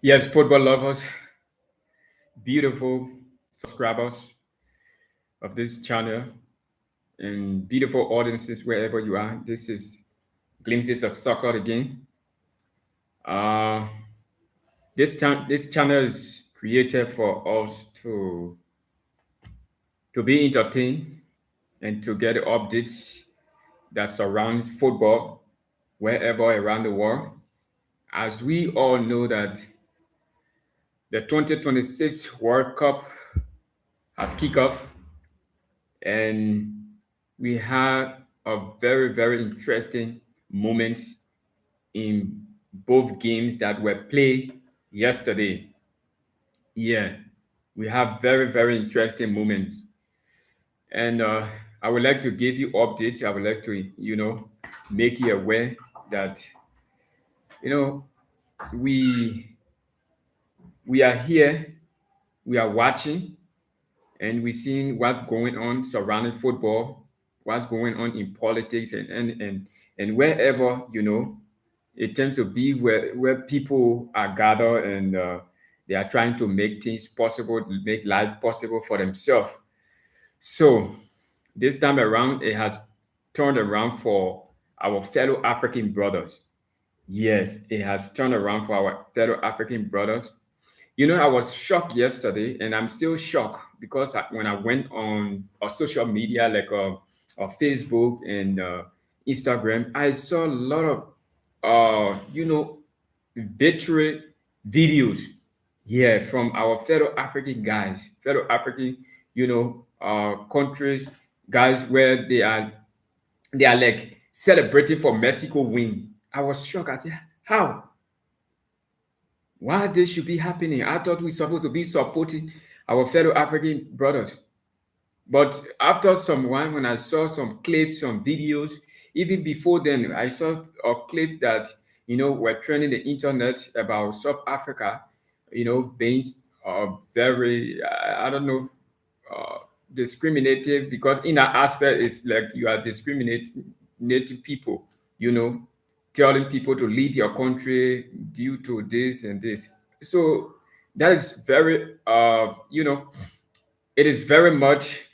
Yes, football lovers, beautiful subscribers of this channel, and beautiful audiences wherever you are. This is Glimpses of Soccer again. Uh, this channel is created for us to be entertained and to get updates that surrounds football wherever around the world. As we all know that the 2026 World Cup has kicked off, and we had a very, very interesting moment in both games that were played yesterday. Yeah, we have very, very interesting moments. And I would like to give you updates. I would like to, make you aware that, you know, we we are here, we are watching, and we're seeing what's going on surrounding football, what's going on in politics, and wherever it tends to be where people are gathered, and they are trying to make things possible, make life possible for themselves. So this time around, it has turned around for our fellow African brothers. Yes, it has turned around for our fellow African brothers. I was shocked yesterday, and I'm still shocked because when I went on social media like Facebook and Instagram, I saw a lot of victory videos. Yeah, from our fellow African guys, fellow African, countries, guys where they are like celebrating for Mexico win. I was shocked. I said, how? Why this should be happening? I thought we supposed to be supporting our fellow African brothers. But after some while, when I saw some clips, some videos, even before then, I saw a clip that were trending the internet about South Africa, being very, I don't know, uh, discriminative, because in that aspect, it's like you are discriminating native people, you know, telling people to leave your country due to this and this. So that is very, it is very much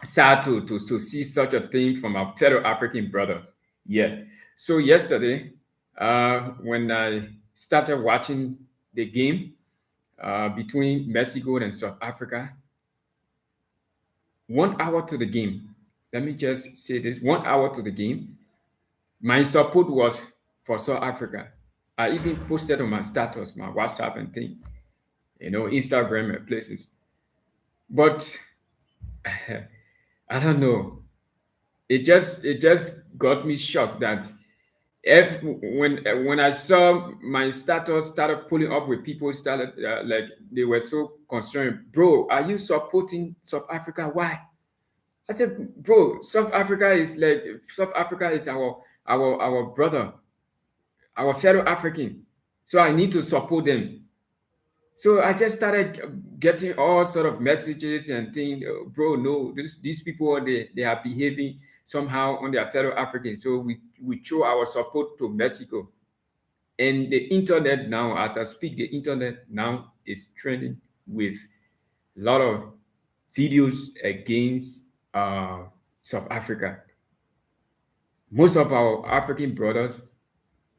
sad to see such a thing from our fellow African brothers. Yeah. So yesterday, when I started watching the game between Mexico and South Africa, 1 hour to the game, let me just say this: 1 hour to the game, my support was for South Africa. I even posted on my status, my WhatsApp and thing, Instagram and places. But I don't know. It just got me shocked that when I saw my status started pulling up with people started like they were so concerned. Bro, are you supporting South Africa? Why? I said, bro, South Africa is our brother, our fellow African. So I need to support them. So I just started getting all sort of messages and things, bro. No, these people they are behaving somehow on their fellow Africans. So we show our support to Mexico. And the internet now, as I speak, the internet now is trending with a lot of videos against South Africa. Most of our African brothers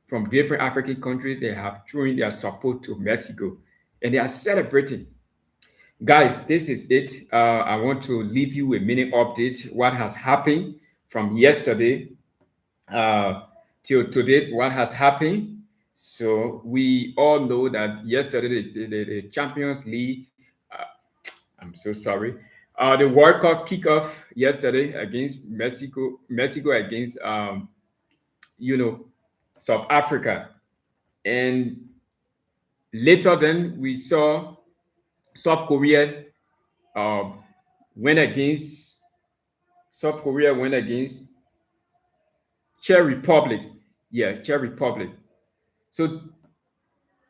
from different African countries, they have shown their support to Mexico, and they are celebrating. Guys, this is it. I want to leave you a mini update what has happened from yesterday till today, what has happened. So we all know that yesterday the Champions League, I'm so sorry, the World Cup kickoff yesterday against Mexico against you know South Africa, and later then we saw South Korea uh, went against South Korea went against Czech Republic. Yeah, Czech Republic. So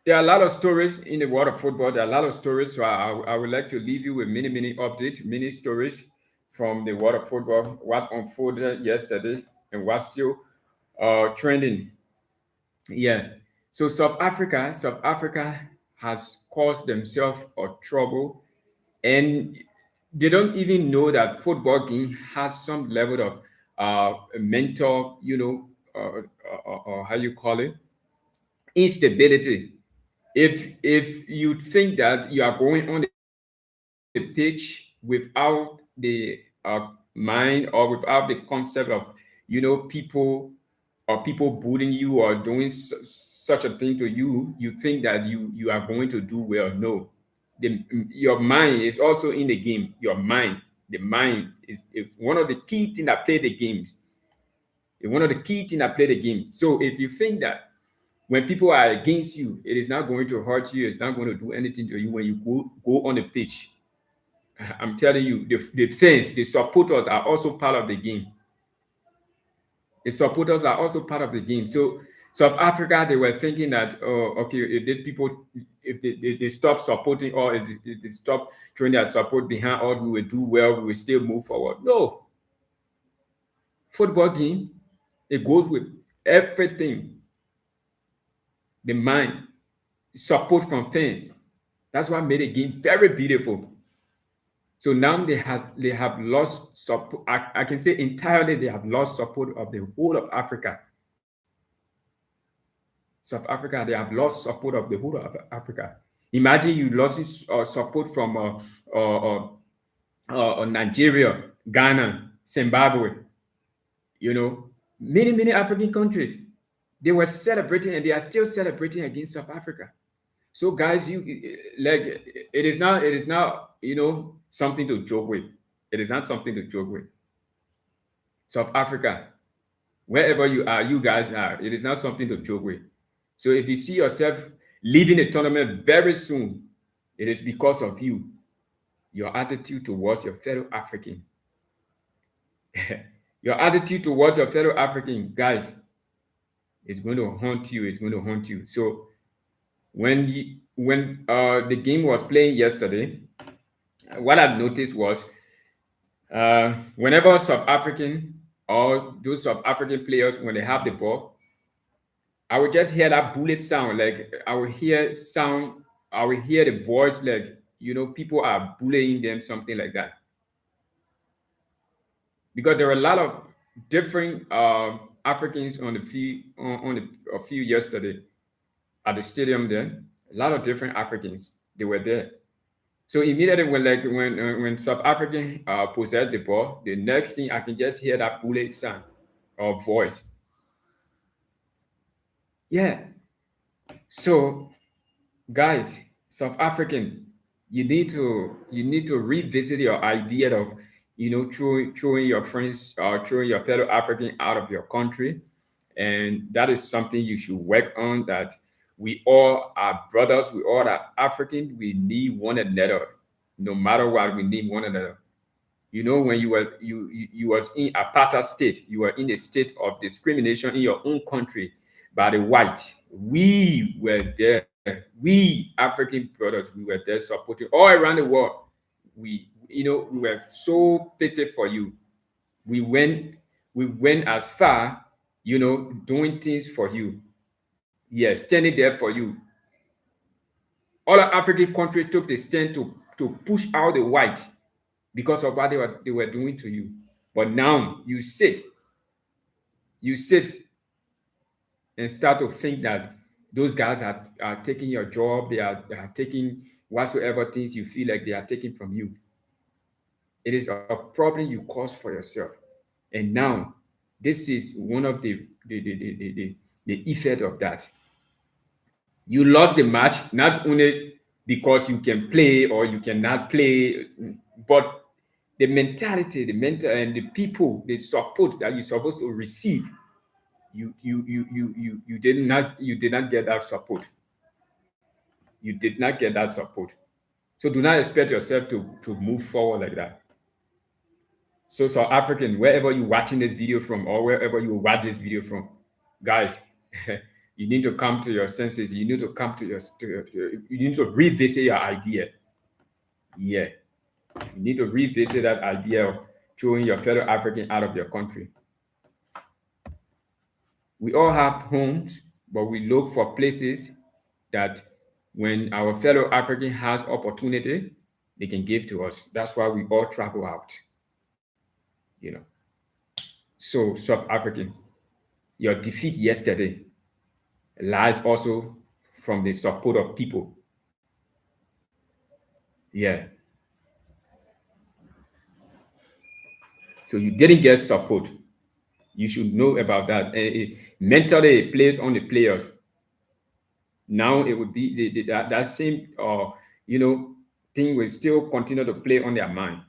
there are a lot of stories in the world of football. There are a lot of stories. So I would like to leave you with mini update, mini stories from the world of football, what unfolded yesterday and what's still trending. Yeah. So South Africa has caused themselves or trouble, and they don't even know that football game has some level of mental, or how you call it, instability. If you think that you are going on the pitch without the mind or without the concept of people or people bullying you or doing such a thing to you, you think that you are going to do well. No, your mind is also in the game. Your mind, the mind is one of the key things that play the games. It's one of the key things that play the game. So if you think that when people are against you, it is not going to hurt you, it's not going to do anything to you when you go on the pitch. I'm telling you, the fans, the supporters are also part of the game. The supporters are also part of the game. So South Africa, they were thinking that, oh, okay, if these people, if they stop supporting or if they stop throwing their support behind us, we will do well, we will still move forward. No, football game, it goes with everything, the mind, support from fans. That's what made the game very beautiful. So now they have lost support. I can say entirely they have lost support of the whole of Africa. South Africa, they have lost support of the whole of Africa. Imagine you lost support from Nigeria, Ghana, Zimbabwe, many African countries. They were celebrating and they are still celebrating against South Africa. So guys, you like it is not something to joke with. It is not something to joke with. South Africa, wherever you are, you guys are, it is not something to joke with. So if you see yourself leaving the tournament very soon, it is because of you, your attitude towards your fellow African. Your attitude towards your fellow African, guys, is going to haunt you. It's going to haunt you. So when the game was playing yesterday, what I've noticed was whenever South African or those South African players, when they have the ball, I would just hear that bullet sound. Like I would hear the voice, like people are bullying them, something like that. Because there were a lot of different Africans on the field on the a few yesterday at the stadium there. A lot of different Africans, they were there. So immediately when South African possess the ball, the next thing I can just hear that bullet sound or voice. Yeah. So guys, South African, you need to revisit your idea of throwing your friends or throwing your fellow African out of your country, and that is something you should work on. That we all are brothers, we all are African. We need one another, no matter what. We need one another. When you were in apartheid state, you were in a state of discrimination in your own country by the white. We were there. We African brothers, we were there supporting all around the world. We were so pity for you. We went we went as far, doing things for you. Yes, standing there for you. All the African countries took the stand to push out the white because of what they were doing to you. But now you sit and start to think that those guys are taking your job, they are taking whatsoever things you feel like they are taking from you. It is a problem you cause for yourself. And now this is one of the effect of that. You lost the match not only because you can play or you cannot play, but the mentality, the mental, and the people, the support that you're supposed to receive, you did not get that support. You did not get that support. So do not expect yourself to move forward like that. So South African, wherever you're watching this video from or wherever you watch this video from, guys, you need to come to your senses. You need to come you need to revisit your idea. Yeah. You need to revisit that idea of throwing your fellow African out of your country. We all have homes, but we look for places that When our fellow African has opportunity, they can give to us. That's why we all travel out. You know. So South African, your defeat yesterday lies also from the support of people. Yeah. So you didn't get support. You should know about that. Mentally, it played on the players. Now it would be that same you know thing will still continue to play on their mind.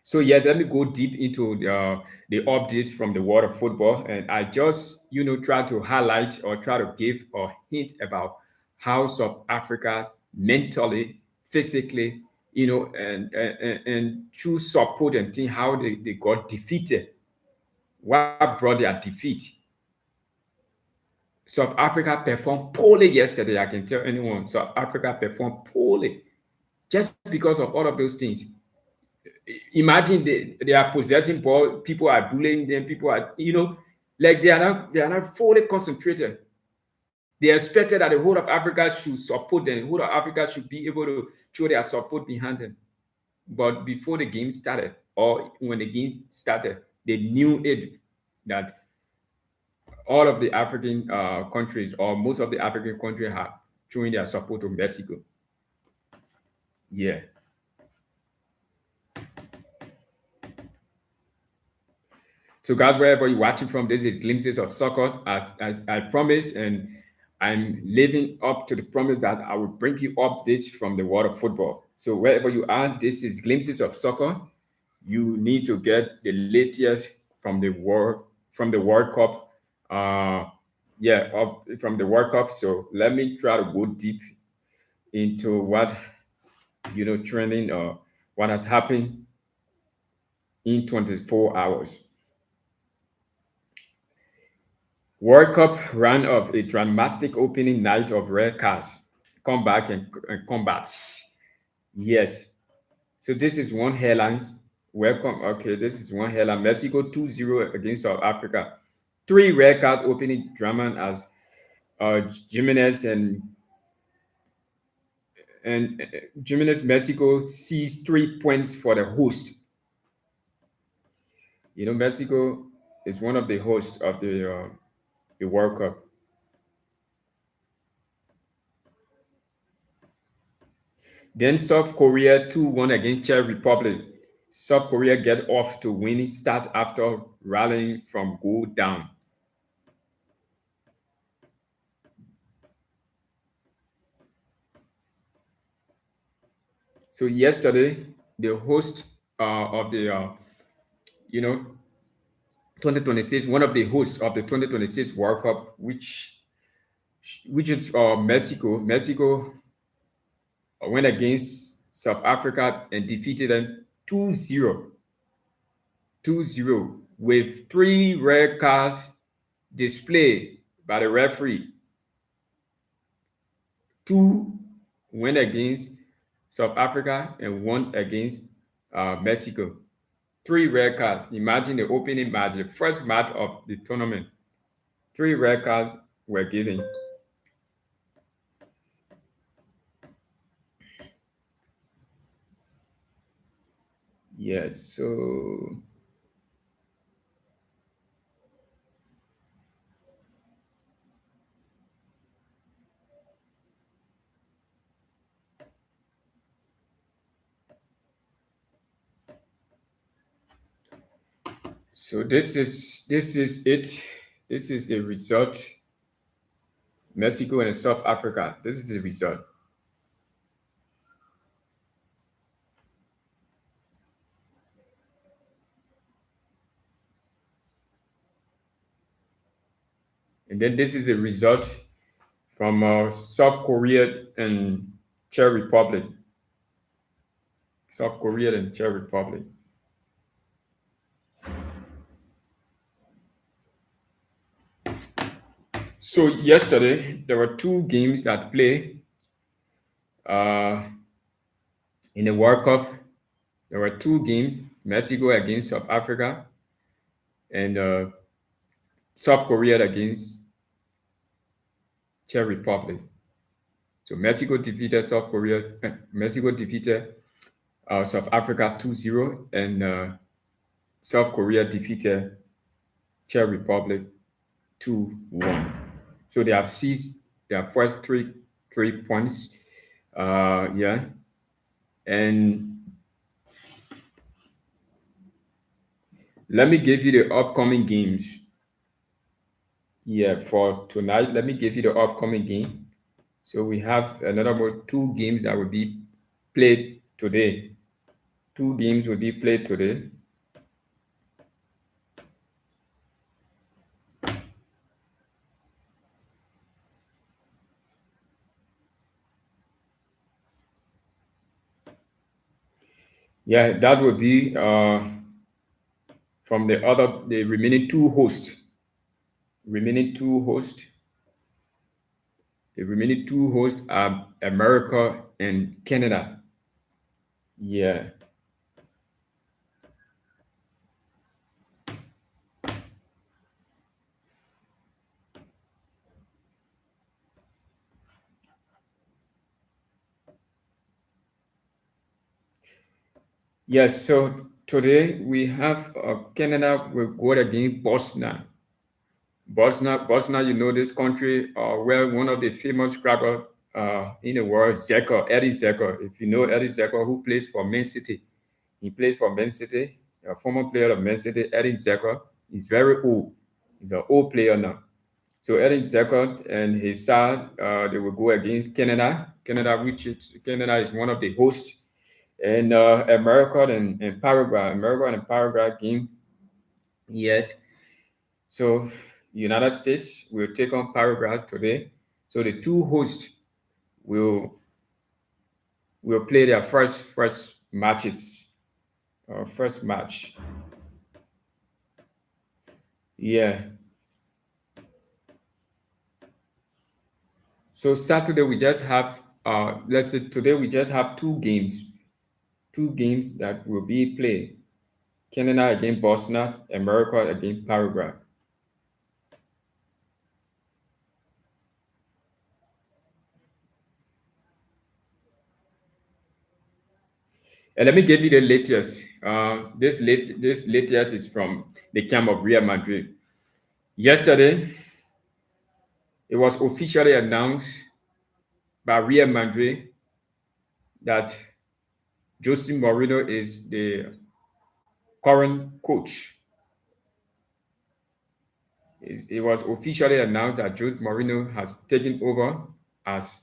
So yes, let me go deep into the updates from the world of football, and I just try to highlight or try to give a hint about how South Africa mentally, physically, and through support and thing how they got defeated. What brought their defeat? South Africa performed poorly yesterday. I can tell anyone South Africa performed poorly just because of all of those things. Imagine they are possessing ball, people are bullying them, people are, like they are not fully concentrated. They expected that the whole of Africa should support them, the whole of Africa should be able to show their support behind them. But before the game started, or when the game started, they knew it that all of the African countries, or most of the African countries, have showing their support to Mexico. Yeah. So, guys, wherever you're watching from, this is Glimpses of Soccer. As I promised, and I'm living up to the promise that I will bring you updates from the world of football. So, wherever you are, this is Glimpses of Soccer. You need to get the latest from the World Cup. From the World Cup. So, let me try to go deep into what trending or what has happened in 24 hours. World Cup ran up a dramatic opening night of red cards, comeback and combats. Yes. So this is one headline. Welcome. Okay, this is one headline. Mexico 2-0 against South Africa. Three red cards opening drama as Jimenez and Jimenez Mexico sees 3 points for the host. Mexico is one of the hosts of the World Cup. Then South Korea 2-1 against Czech Republic. South Korea get off to winning start after rallying from goal down. So yesterday, the host of the you know 2026, one of the hosts of the 2026 World Cup, which is Mexico. Mexico went against South Africa and defeated them 2-0. 2-0 with three red cards displayed by the referee. Two went against South Africa and one against Mexico. Three red cards. Imagine the opening match, the first match of the tournament. Three red cards were given. Yes, so this is it. This is the result. Mexico and South Africa. This is the result. And then this is a result from South Korea and Czech Republic. South Korea and Czech Republic. So yesterday there were two games that play uh, in the World Cup. There were two games: Mexico against South Africa and South Korea against Czech Republic. So Mexico defeated South Korea. Mexico defeated South Africa 2-0, and South Korea defeated Czech Republic 2-1. So they have seized their first three points. Yeah, and let me give you the upcoming games. Yeah, for tonight, let me give you the upcoming game. So we have another two games that will be played today. Two games will be played today. Yeah, that will be from the remaining two hosts. Remaining two hosts. The remaining two hosts are America and Canada. Yeah. Yes, so today we have Canada will go against Bosnia. Bosnia, you know this country, where one of the famous scrapper in the world, Zeko, Eddie Zeko. If you know Eddie Zeko, who plays for Man City, he plays for Man City, a former player of Man City, Eddie Zeko. He's very old. He's an old player now. So Eddie Zeko and his side, they will go against Canada. Canada is one of the hosts, and America and Paraguay. America and Paraguay game. Yes, so United States will take on Paraguay today. So the two hosts will play their first matches. First match. Yeah. So Saturday we just have let's say today we just have two games. Two games that will be played. Canada against Bosnia, America against Paraguay. And let me give you the latest. This latest is from the camp of Real Madrid. Yesterday, it was officially announced by Real Madrid that Jose Mourinho is the current coach. It was officially announced that Jose Mourinho has taken over as,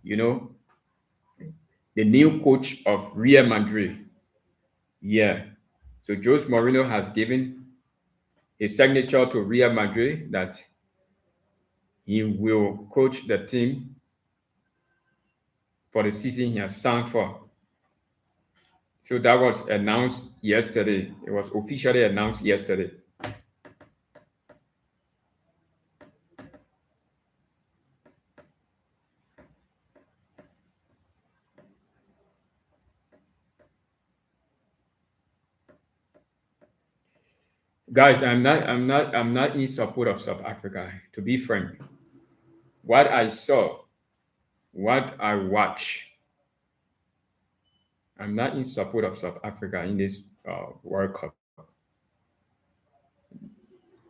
you know, the new coach of Real Madrid. Yeah. So Jose Mourinho has given his signature to Real Madrid that he will coach the team for the season he has signed for. So that was announced yesterday. It was officially announced yesterday. Guys, I'm not in support of South Africa, to be frank. What I saw, what I watched, I'm not in support of South Africa in this World Cup.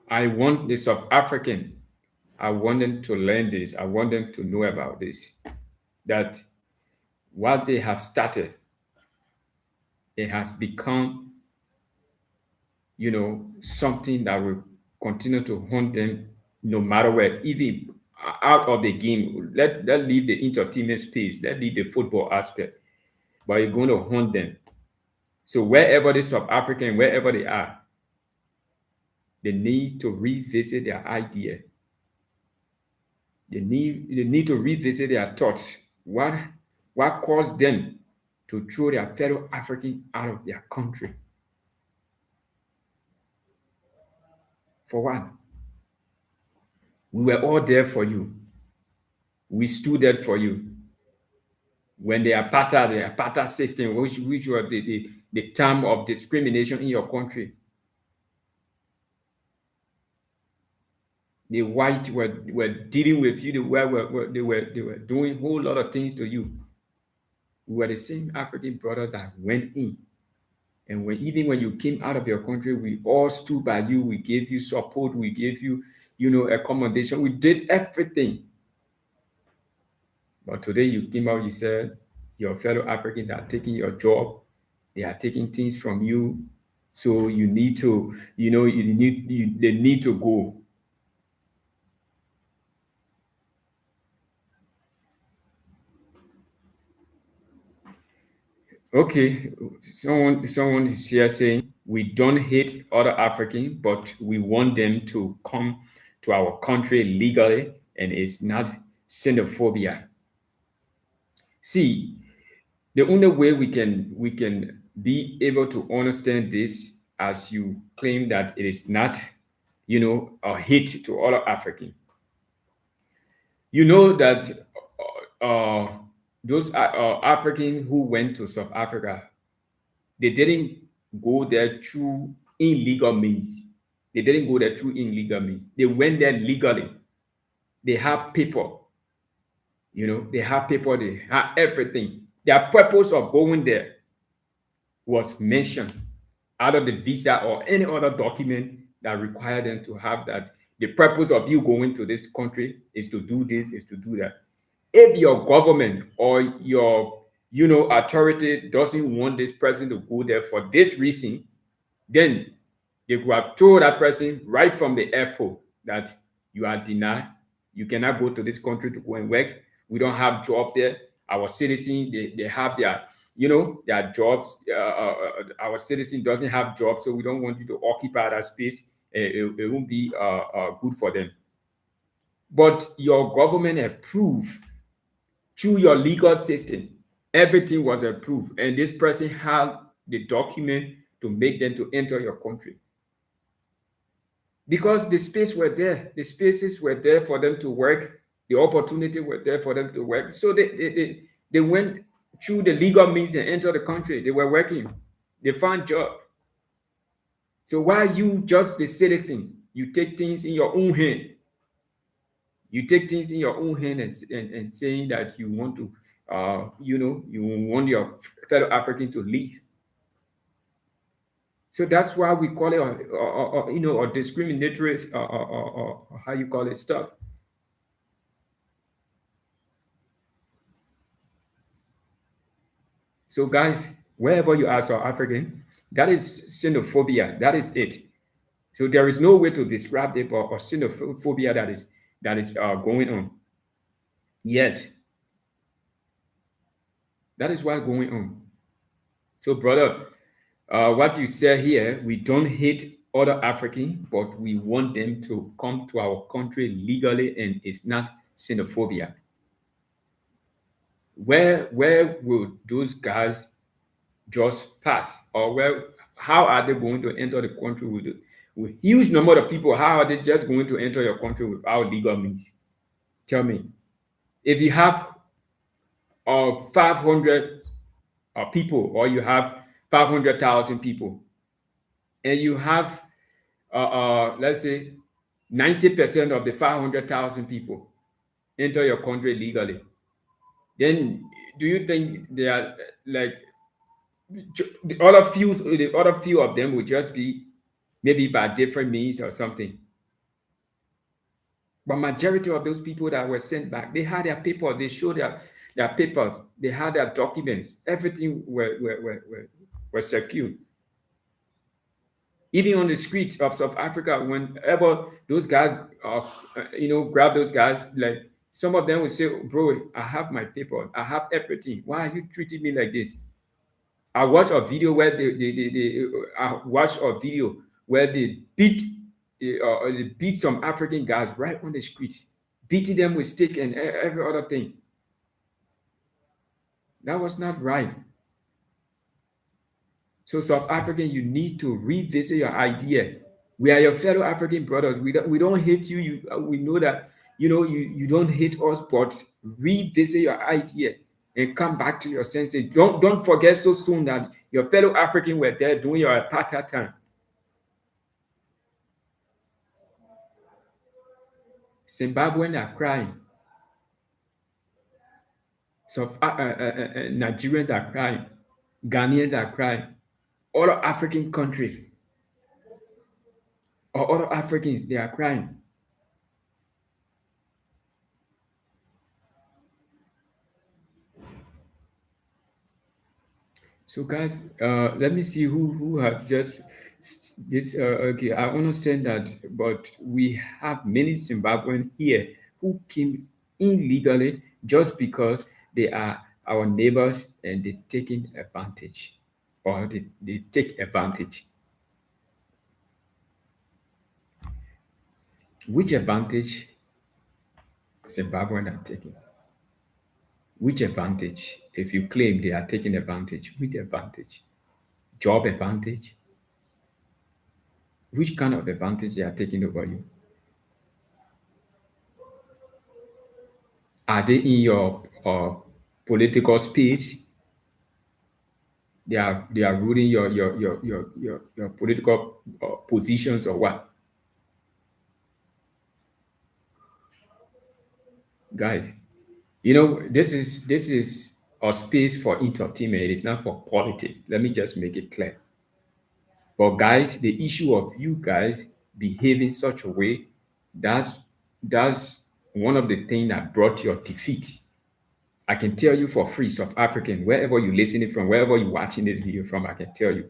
I want the South African, I want them to learn this. I want them to know about this. That what they have started, it has become, something that will continue to haunt them no matter where, even out of the game. Let leave the entertainment space, let leave the football aspect, but you're going to haunt them. So wherever the South African, wherever they are, they need to revisit their idea. They need to revisit their thoughts. What caused them to throw their fellow African out of their country? For what? We were all there for you. We stood there for you. When the apartheid system, which was the term of discrimination in your country, The white were dealing with you. They were doing a whole lot of things to you. We were the same African brother that went in. And even when you came out of your country, we all stood by you. We gave you support. We gave you, accommodation. We did everything. But today you came out, you said your fellow Africans are taking your job. They are taking things from you. So you need to, they need to go. Okay, someone is here saying we don't hate other African, but we want them to come to our country legally, and it's not xenophobia. See, the only way we can be able to understand this, as you claim that it is not, a hate to other African. You know that those African who went to South Africa, they didn't go there through illegal means. They didn't go there through illegal means. They went there legally. They have paper. They have paper. They have everything. Their purpose of going there was mentioned out of the visa or any other document that required them to have that. The purpose of you going to this country is to do this, is to do that. If your government or your authority doesn't want this person to go there for this reason, then they could have told that person right from the airport that you are denied. You cannot go to this country to go and work. We don't have job there. Our citizens, they have their jobs. Our citizen doesn't have jobs, so we don't want you to occupy that space. It won't be good for them. But your government approved through your legal system. Everything was approved, and this person had the document to make them to enter your country. Because the space were there, the spaces were there for them to work, the opportunity were there for them to work. So they went through the legal means and entered the country. They were working, they found job. So why you just the citizen, you take things in your own hand? You take things in your own hand and saying that you want to, you want your fellow African to leave. So that's why we call it, a discriminatory, how you call it, stuff. So, guys, wherever you are South African, that is xenophobia. That is it. So there is no way to describe it, or xenophobia that is going on. Yes, that is what going on. So, brother, what you said here, we don't hate other African, but we want them to come to our country legally, and it's not xenophobia. Where will those guys just pass, or where? How are they going to enter the country with huge number of people? How are they just going to enter your country without legal means? Tell me. If you have 500 people, or you have 500,000 people, and you have, let's say, 90% of the 500,000 people enter your country legally, then do you think they are like the other few of them would just be maybe by different means or something? But majority of those people that were sent back, they had their papers, they showed their papers, they had their documents, everything were secured. Even on the streets of South Africa, whenever those guys, grab those guys, like some of them would say, "Bro, I have my paper, I have everything. Why are you treating me like this?" I watched a video where I watched a video where they beat some African guys right on the street, beating them with stick and every other thing. That was not right. So South African, you need to revisit your idea. We are your fellow African brothers. We don't hate you. We know that you don't hate us, but revisit your idea and come back to your senses. Don't forget so soon that your fellow African were there doing your apartheid time. Zimbabweans are crying. Nigerians are crying. Ghanaians are crying. Other African countries or other Africans, they are crying. So, guys, let me see who have just this. Okay, I understand that, but we have many Zimbabwean here who came illegally just because they are our neighbors and they taking advantage, or they take advantage. Which advantage Zimbabwean are taking? Which advantage? If you claim they are taking advantage, which advantage? Job advantage? Which kind of advantage they are taking over you? Are they in your political space? They are ruling your political positions or what? Guys, this is a space for entertainment. It's not for politics. Let me just make it clear. But guys, the issue of you guys behaving such a way, that's that's one of the things that brought your defeat. I can tell you for free, South African, wherever you're listening from, wherever you're watching this video from, I can tell you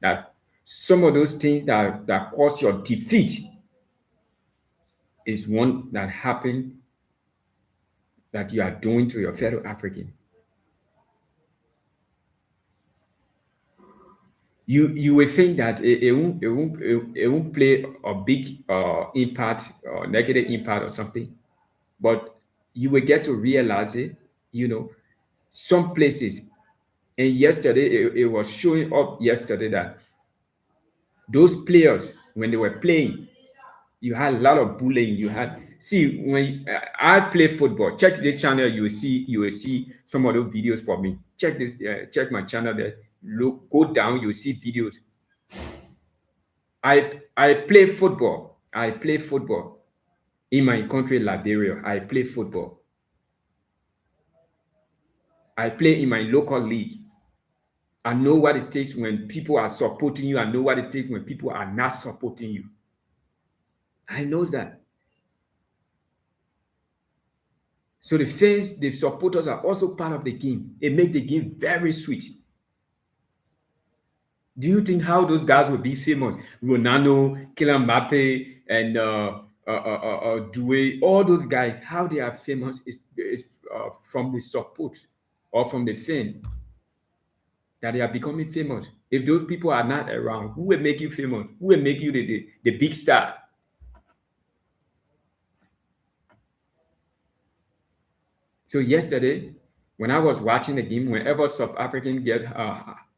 that some of those things that cause your defeat is one that happened that you are doing to your fellow African. You will think that it won't play a big impact or negative impact or something, but you will get to realize it. Some places, and yesterday it was showing up yesterday that those players, when they were playing, you had a lot of bullying. You had see when I play football. Check the channel. You will see some of those videos for me. Check this. Check my channel there. Look, go down. You will see videos. I play football. I play football in my country, Liberia. I play football. I play in my local league. I know what it takes when people are supporting you. I know what it takes when people are not supporting you. I know that. So the fans, the supporters are also part of the game. It makes the game very sweet. Do you think how those guys will be famous? Ronaldo, Kylian Mbappe, and Due, all those guys, how they are famous is from the support or from the fans that they are becoming famous. If those people are not around, who will make you famous? Who will make you the big star? So yesterday, when I was watching the game, whenever South African get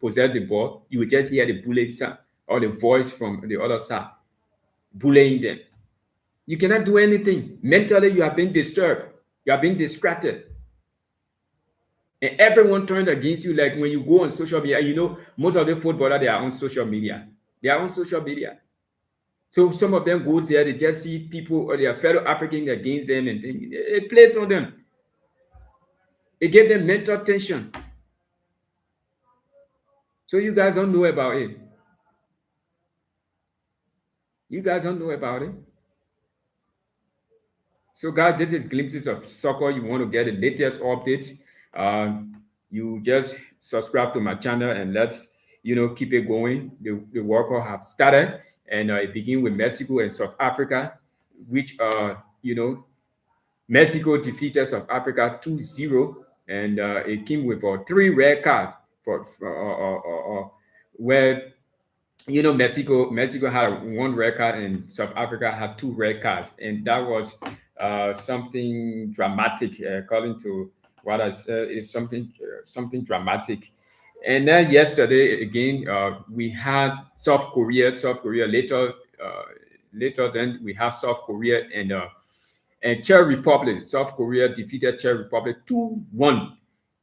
possess the ball, you would just hear the bullet sound or the voice from the other side bullying them. You cannot do anything. Mentally, you are being disturbed. You are being distracted. And everyone turned against you. Like when you go on social media, most of the footballers, they are on social media. They are on social media. So some of them goes there, they just see people or their fellow Africans against them and things. It plays on them. It gave them mental tension. So you guys don't know about it. You guys don't know about it. So, guys, this is glimpses of soccer. You want to get the latest updates. You just subscribe to my channel and let's keep it going. The World Cup have started, and it begin with Mexico and South Africa, which Mexico defeated South Africa 2-0, and it came with a 3 red card for where Mexico had 1 red card and South Africa had 2 red cards, and that was something dramatic. According to what I said, is something dramatic. And then yesterday again, we had South Korea. Later then we have South Korea and Czech Republic. South Korea defeated Czech Republic 2-1.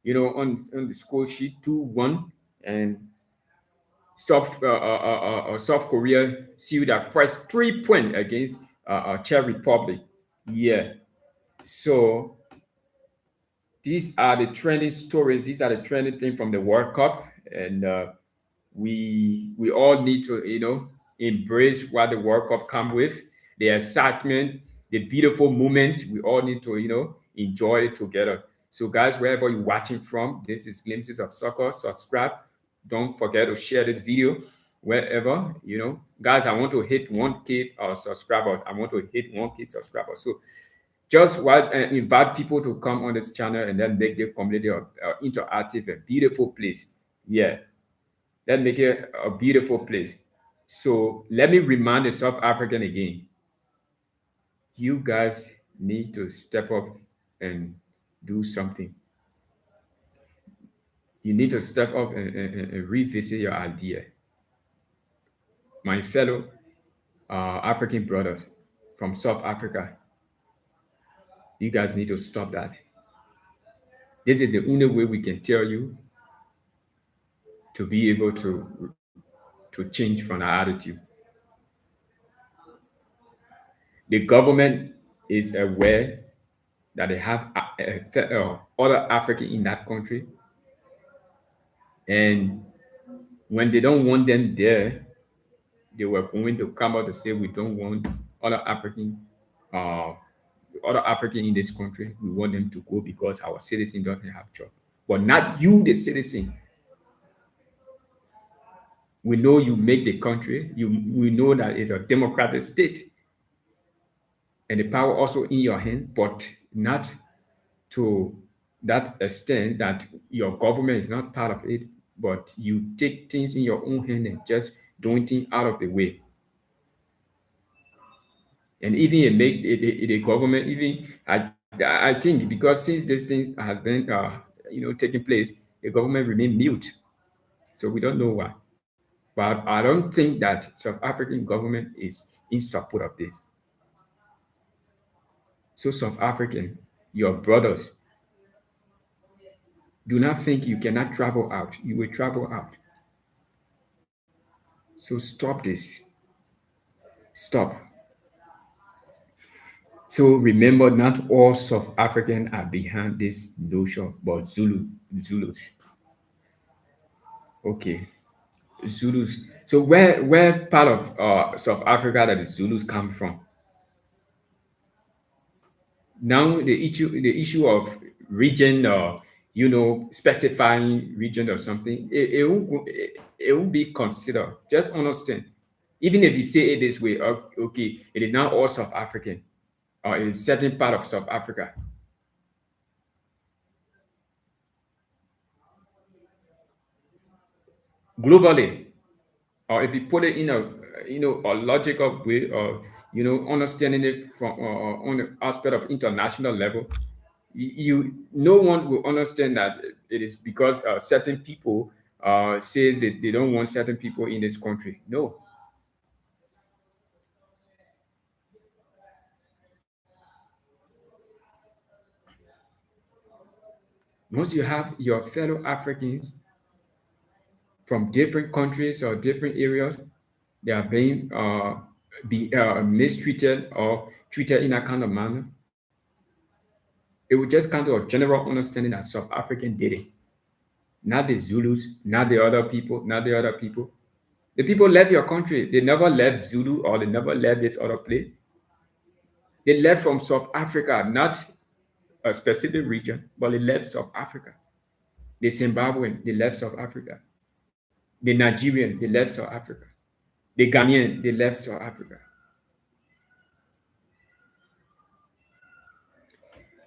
On the score sheet 2-1, and South Korea sealed their first 3 points against Czech Republic. Yeah. So these are the trending stories. These are the trending thing from the World Cup, and we all need to embrace what the World Cup come with, the excitement, the beautiful moments. We all need to enjoy it together. So guys, wherever you're watching from, this is Glimpses of Soccer. Subscribe. Don't forget to share this video wherever guys. I want to hit 1K subscribers. I want to hit 1K subscribers. So just what invite people to come on this channel and then make the community interactive and beautiful place. Yeah, that make it a beautiful place. So let me remind the South African again. You guys need to step up and do something. You need to step up and revisit your idea. My fellow African brothers from South Africa, you guys need to stop that. This is the only way we can tell you to be able to change from our attitude. The government is aware that they have other African in that country, and when they don't want them there, they were going to come out to say we don't want other African, uh, other African in this country. We want them to go because our citizen doesn't have job, but not you, the citizen. We know you make the country. We know that it's a democratic state, and the power also in your hand, but not to that extent that your government is not part of it, but you take things in your own hand and just doing things out of the way. And even it make the government even I think because since this thing has been taking place, the government remain mute. So we don't know why. But I don't think that South African government is in support of this. So South African, your brothers, do not think you cannot travel out. You will travel out. So stop this. Stop. So remember, not all South Africans are behind this notion, but Zulus. Okay, Zulus. So where part of South Africa that the Zulus come from? Now the issue of region or specifying region or something, it won't be considered. Just understand. Even if you say it this way, okay, it is now all South African, or it is certain part of South Africa. Globally, or if you put it in a logical way, or understanding it from on the aspect of international level, no one will understand that it is because certain people say that they don't want certain people in this country. No. Once you have your fellow Africans from different countries or different areas, they are being mistreated or treated in a kind of manner, it will just come to a general understanding that South African did it. Not the Zulus, not the other people, not the other people. The people left your country. They never left Zulu or they never left this other place. They left from South Africa, not a specific region, but they left South Africa. The Zimbabwean, they left South Africa. The Nigerian, they left South Africa. The Ghanaian, they left South Africa.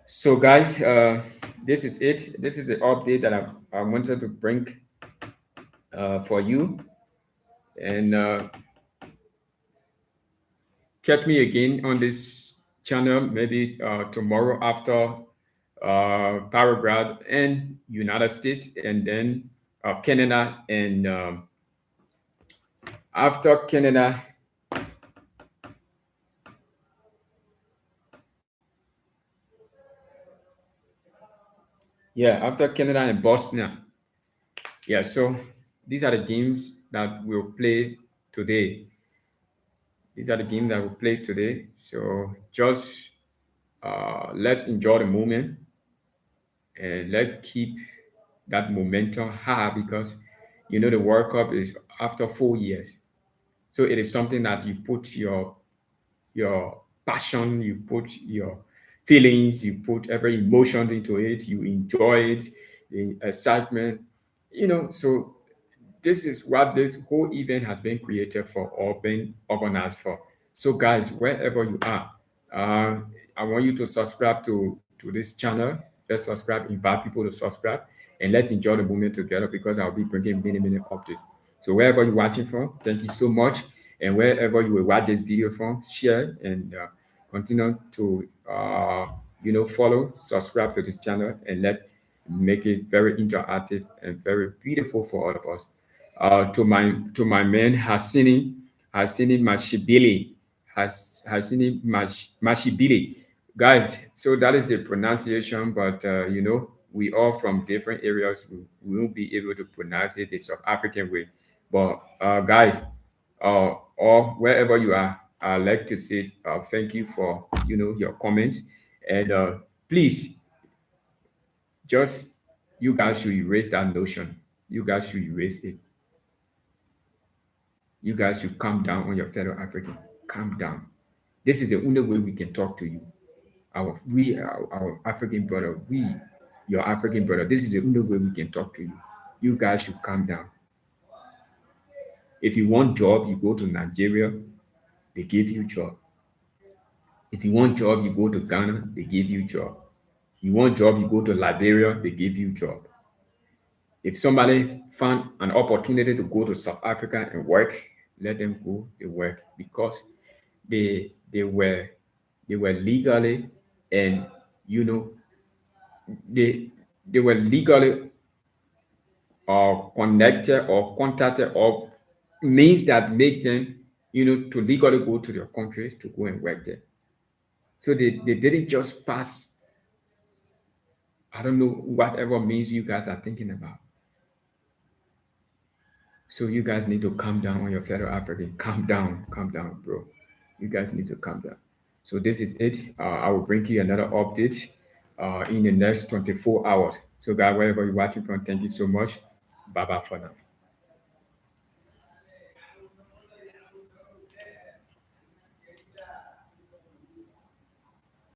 So, guys, this is it. This is the update that I wanted to bring for you. And catch me again on this channel maybe tomorrow after Paraguay and United States, and then Canada, and after Canada, yeah, after Canada and Bosnia. Yeah, so these are the games that we'll play today. These are the games that we'll play today. So just Let's enjoy the moment and let's keep that momentum high because the World Cup is after 4 years. So it is something that you put your passion, you put your feelings, you put every emotion into it, you enjoy it, the excitement, so this is what this whole event has been created for or been organized for. So, guys, wherever you are, uh, I want you to subscribe to this channel. Let's subscribe, invite people to subscribe, and let's enjoy the moment together because I'll be bringing many updates. So, wherever you're watching from, thank you so much. And wherever you will watch this video from, share and continue to follow, subscribe to this channel, and let make it very interactive and very beautiful for all of us. To my man Hasini Mashibili, Hasini Mashibili, guys. So that is the pronunciation, but we all from different areas. We won't be able to pronounce it the South African way. But guys, or wherever you are, I'd like to say thank you for your comments, and please just you guys should erase that notion. You guys should erase it. You guys should calm down on your fellow African. Calm down. This is the only way we can talk to you. Our African brother, your African brother. This is the only way we can talk to you. You guys should calm down. If you want job, you go to Nigeria, they give you job. If you want job, you go to Ghana, they give you job. You want job, you go to Liberia, they give you job. If somebody found an opportunity to go to South Africa and work, let them go and work because they were legally and they they were legally connected or contacted or means that make them to legally go to their countries to go and work there. So they didn't just pass. I don't know whatever means you guys are thinking about. So you guys need to calm down on your fellow African. Calm down, bro. You guys need to calm down. So this is it. I will bring you another update in the next 24 hours. So guys, wherever you're watching from, thank you so much. Bye bye for now.